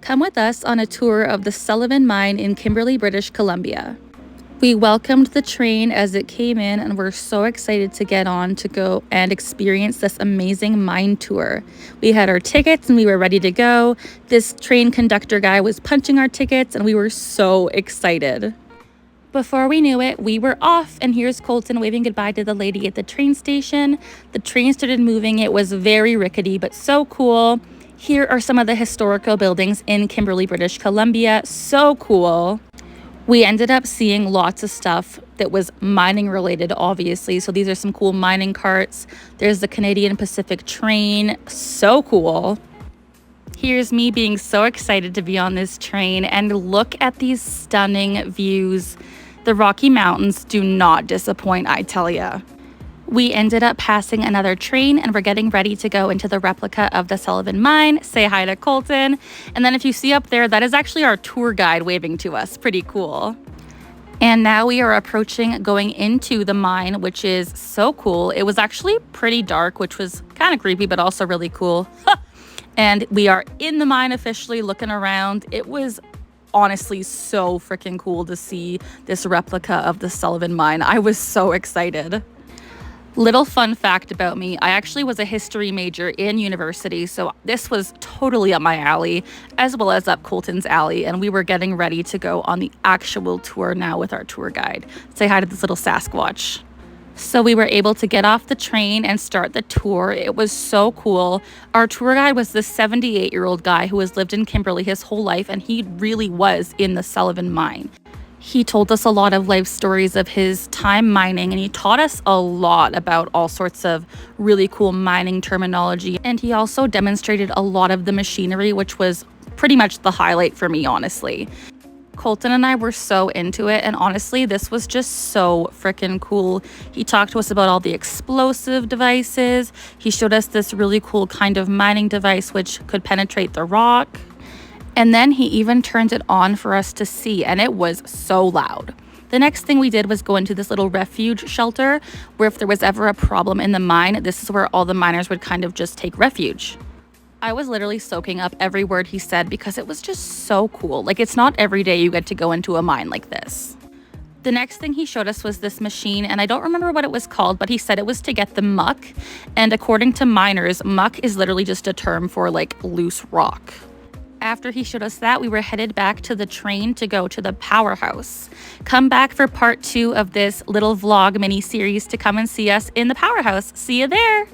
Come with us on a tour of the Sullivan Mine in Kimberley, British Columbia. We welcomed the train as it came in and we're so excited to get on to go and experience this amazing mine tour. We had our tickets and we were ready to go. This train conductor guy was punching our tickets and we were so excited. Before we knew it, we were off, and here's Colton waving goodbye to the lady at the train station. The train started moving. It was very rickety, but so cool. Here are some of the historical buildings in Kimberley, British Columbia. So cool. We ended up seeing lots of stuff that was mining related, obviously. So these are some cool mining carts. There's the Canadian Pacific train. So cool. Here's me being so excited to be on this train, and look at these stunning views. The Rocky Mountains do not disappoint, I tell ya. We ended up passing another train and we're getting ready to go into the replica of the Sullivan Mine. Say hi to Colton. And then if you see up there, that is actually our tour guide waving to us. Pretty cool. And now we are approaching going into the mine, which is so cool. It was actually pretty dark, which was kind of creepy, but also really cool. And we are in the mine officially, looking around. It was honestly so freaking cool to see this replica of the Sullivan Mine. I was so excited. Little fun fact about me, I actually was a history major in university, so this was totally up my alley, as well as up Colton's alley, and we were getting ready to go on the actual tour now with our tour guide. Say hi to this little Sasquatch. So we were able to get off the train and start the tour. It was so cool. Our tour guide was this 78-year-old guy who has lived in Kimberley his whole life, and he really was in the Sullivan Mine. He told us a lot of life stories of his time mining, and he taught us a lot about all sorts of really cool mining terminology. And he also demonstrated a lot of the machinery, which was pretty much the highlight for me, honestly. Colton and I were so into it, and honestly, this was just so freaking cool. He talked to us about all the explosive devices. He showed us this really cool kind of mining device which could penetrate the rock. And then he even turned it on for us to see, and it was so loud. The next thing we did was go into this little refuge shelter where if there was ever a problem in the mine, this is where all the miners would kind of just take refuge. I was literally soaking up every word he said because it was just so cool. Like, it's not every day you get to go into a mine like this. The next thing he showed us was this machine, and I don't remember what it was called, but he said it was to get the muck. And according to miners, muck is literally just a term for like loose rock. After he showed us that, we were headed back to the train to go to the powerhouse. Come back for part 2 of this little vlog mini series to come and see us in the powerhouse. See you there.